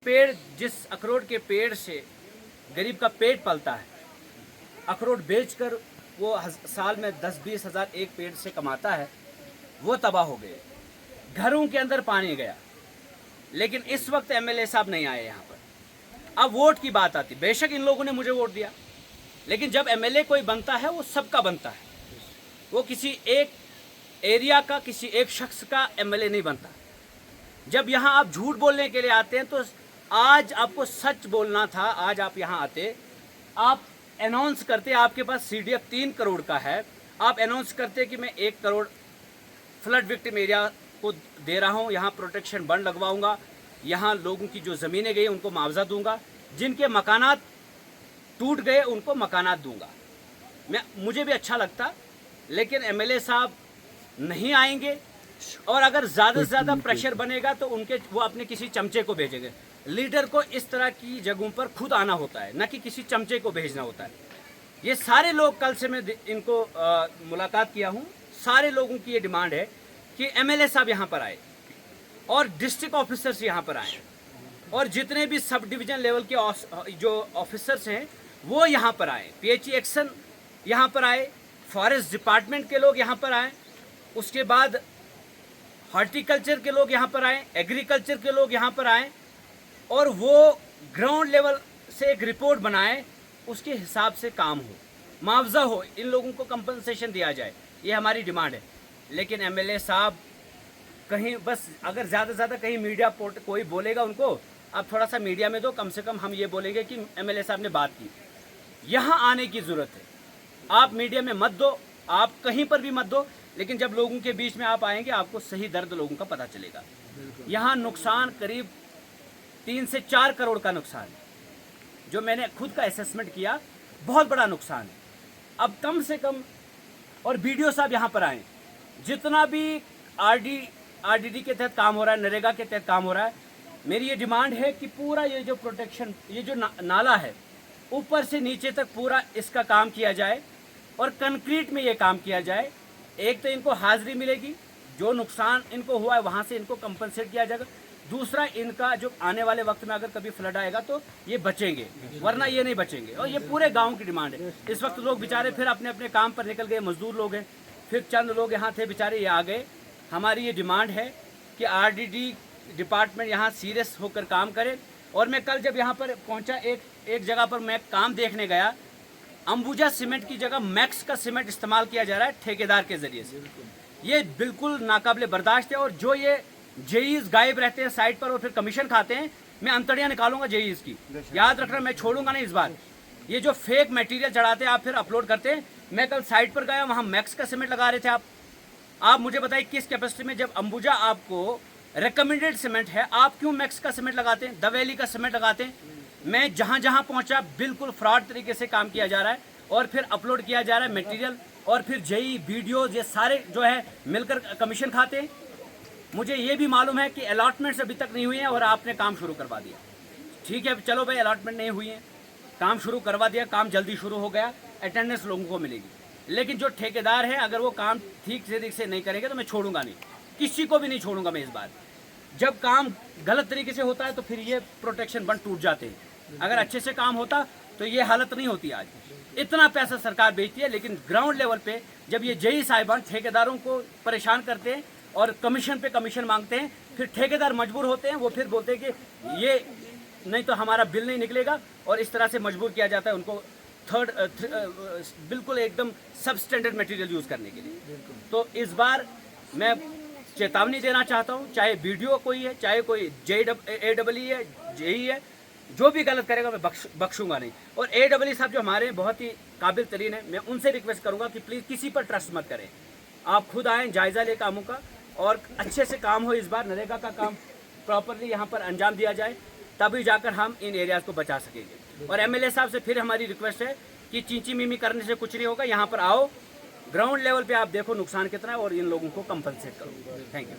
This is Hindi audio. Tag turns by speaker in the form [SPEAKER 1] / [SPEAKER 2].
[SPEAKER 1] पेड़, जिस अखरोट के पेड़ से गरीब का पेट पलता है, अखरोट बेचकर वो साल में 10-20 हज़ार एक पेड़ से कमाता है, वो तबाह हो गए। घरों के अंदर पानी गया। लेकिन इस वक्त एमएलए साहब नहीं आए यहाँ पर। अब वोट की बात आती, बेशक इन लोगों ने मुझे वोट दिया, लेकिन जब एमएलए कोई बनता है वो सबका बनता है। वो किसी एक एरिया का, किसी एक शख्स का एमएलए नहीं बनता। जब यहाँ आप झूठ बोलने के लिए आते हैं तो आज आपको सच बोलना था। आज आप यहाँ आते, आप अनाउंस करते, आपके पास सीडीएफ 3 करोड़ का है, आप अनाउंस करते कि मैं 1 करोड़ फ्लड विक्टिम एरिया को दे रहा हूँ, यहाँ प्रोटेक्शन बंड लगवाऊंगा, यहाँ लोगों की जो ज़मीनें गई उनको मुआवजा दूंगा, जिनके मकानात टूट गए उनको मकानात दूंगा। मुझे भी अच्छा लगता, लेकिन एमएलए साहब नहीं आएंगे। और अगर ज़्यादा से ज़्यादा प्रेशर बनेगा तो वो अपने किसी चमचे को भेजेंगे। लीडर को इस तरह की जगहों पर खुद आना होता है, न कि किसी चमचे को भेजना होता है। ये सारे लोग, कल से मैं इनको मुलाकात किया हूँ, सारे लोगों की ये डिमांड है कि एमएलए साहब यहाँ पर आए और डिस्ट्रिक्ट ऑफिसर्स यहाँ पर आए, और जितने भी सब डिवीज़न लेवल के जो ऑफिसर्स हैं वो यहाँ पर आए, पीएचई एक्शन यहाँ पर आए, फॉरेस्ट डिपार्टमेंट के लोग यहाँ पर आए, उसके बाद हॉर्टिकल्चर के लोग यहाँ पर आए, एग्रीकल्चर के लोग यहाँ पर आए, और वो ग्राउंड लेवल से एक रिपोर्ट बनाए, उसके हिसाब से काम हो, मुआवजा हो, इन लोगों को कंपनसेशन दिया जाए। ये हमारी डिमांड है। लेकिन एमएलए साहब कहीं बस, अगर ज़्यादा से ज़्यादा कहीं मीडिया कोई बोलेगा उनको, अब थोड़ा सा मीडिया में दो, कम से कम हम ये बोलेंगे कि एमएलए साहब ने बात की। यहाँ आने की ज़रूरत है। आप मीडिया में मत दो, आप कहीं पर भी मत दो, लेकिन जब लोगों के बीच में आप आएंगे आपको सही दर्द लोगों का पता चलेगा। यहाँ नुकसान करीब 3 से 4 करोड़ का नुकसान है, जो मैंने खुद का असेसमेंट किया, बहुत बड़ा नुकसान है। अब कम से कम, और बीडीओ साहब यहाँ पर आए, जितना भी आरडीडी के तहत काम हो रहा है, नरेगा के तहत काम हो रहा है, मेरी ये डिमांड है कि पूरा ये जो प्रोटेक्शन, ये जो नाला है, ऊपर से नीचे तक पूरा इसका काम किया जाए और कंक्रीट में ये काम किया जाए। एक तो इनको हाजिरी मिलेगी, जो नुकसान इनको हुआ है वहाँ से इनको कंपनसेट किया जाएगा। दूसरा, इनका जो आने वाले वक्त में अगर कभी फ्लड आएगा तो ये बचेंगे, वरना ये नहीं बचेंगे। और ये पूरे गांव की डिमांड है। इस वक्त लोग बेचारे फिर अपने अपने काम पर निकल गए, मजदूर लोग हैं, फिर चंद लोग यहाँ थे बेचारे, ये आ गए। हमारी ये डिमांड है कि आरडीडी डिपार्टमेंट यहाँ सीरियस होकर काम करे। और मैं कल जब यहाँ पर पहुँचा, एक जगह पर मैं काम देखने गया, अंबुजा सीमेंट की जगह मैक्स का सीमेंट इस्तेमाल किया जा रहा है ठेकेदार के जरिए से। ये बिल्कुल नाकाबिले बर्दाश्त है। और जो ये जेईज गायब रहते हैं साइट पर और फिर कमीशन खाते हैं, मैं अंतड़ियाँ निकालूंगा जेईज की, याद रखना, मैं छोड़ूंगा नहीं इस बार। ये जो फेक मटेरियल चढ़ाते हैं आप, फिर अपलोड करते हैं। मैं कल साइट पर गया, वहाँ मैक्स का सीमेंट लगा रहे थे आप मुझे बताइए किस कैपेसिटी में, जब अंबुजा आपको रिकमेंडेड सीमेंट है, आप क्यों मैक्स का सीमेंट लगाते हैं, दवेली का सीमेंट लगाते हैं? मैं जहाँ जहाँ पहुँचा बिल्कुल फ्रॉड तरीके से काम किया जा रहा है, और फिर अपलोड किया जा रहा है मटेरियल, और फिर जेई वीडियोज ये सारे जो है मिलकर कमीशन खाते हैं। मुझे ये भी मालूम है कि अलॉटमेंट्स अभी तक नहीं हुई हैं और आपने काम शुरू करवा दिया। ठीक है, चलो भाई, अलॉटमेंट नहीं हुई है, काम शुरू करवा दिया, काम जल्दी शुरू हो गया, अटेंडेंस लोगों को मिलेगी। लेकिन जो ठेकेदार है, अगर वो काम ठीक से नहीं करेंगे तो मैं छोड़ूंगा नहीं, किसी को भी नहीं छोड़ूंगा मैं इस बार। जब काम गलत तरीके से होता है तो फिर ये प्रोटेक्शन बंड टूट जाते हैं। अगर अच्छे से काम होता तो ये हालत नहीं होती। आज इतना पैसा सरकार बेचती है, लेकिन ग्राउंड लेवल पे जब ये जेई साहिबान ठेकेदारों को परेशान करते हैं और कमीशन पे कमीशन मांगते हैं, फिर ठेकेदार मजबूर होते हैं, वो फिर बोलते हैं कि ये नहीं तो हमारा बिल नहीं निकलेगा, और इस तरह से मजबूर किया जाता है उनको बिल्कुल एकदम सब स्टैंडर्ड मटेरियल यूज़ करने के लिए। तो इस बार मैं चेतावनी देना चाहता हूँ, चाहे वीडियो कोई है, चाहे कोई AEE है, जेई है, जो भी गलत करेगा मैं बख्शूंगा नहीं। और AEE साहब जो हमारे बहुत ही काबिल तरीन है, मैं उनसे रिक्वेस्ट करूंगा कि प्लीज़ किसी पर ट्रस्ट मत करें, आप खुद आएँ, जायज़ा ले कामों का, और अच्छे से काम हो। इस बार नरेगा का काम प्रॉपरली यहाँ पर अंजाम दिया जाए, तभी जाकर हम इन एरियाज़ को बचा सकेंगे। और एमएलए साहब से फिर हमारी रिक्वेस्ट है कि चींची मीमी करने से कुछ नहीं होगा, यहाँ पर आओ, ग्राउंड लेवल पे आप देखो नुकसान कितना है और इन लोगों को कंपनसेट करो। Thank you.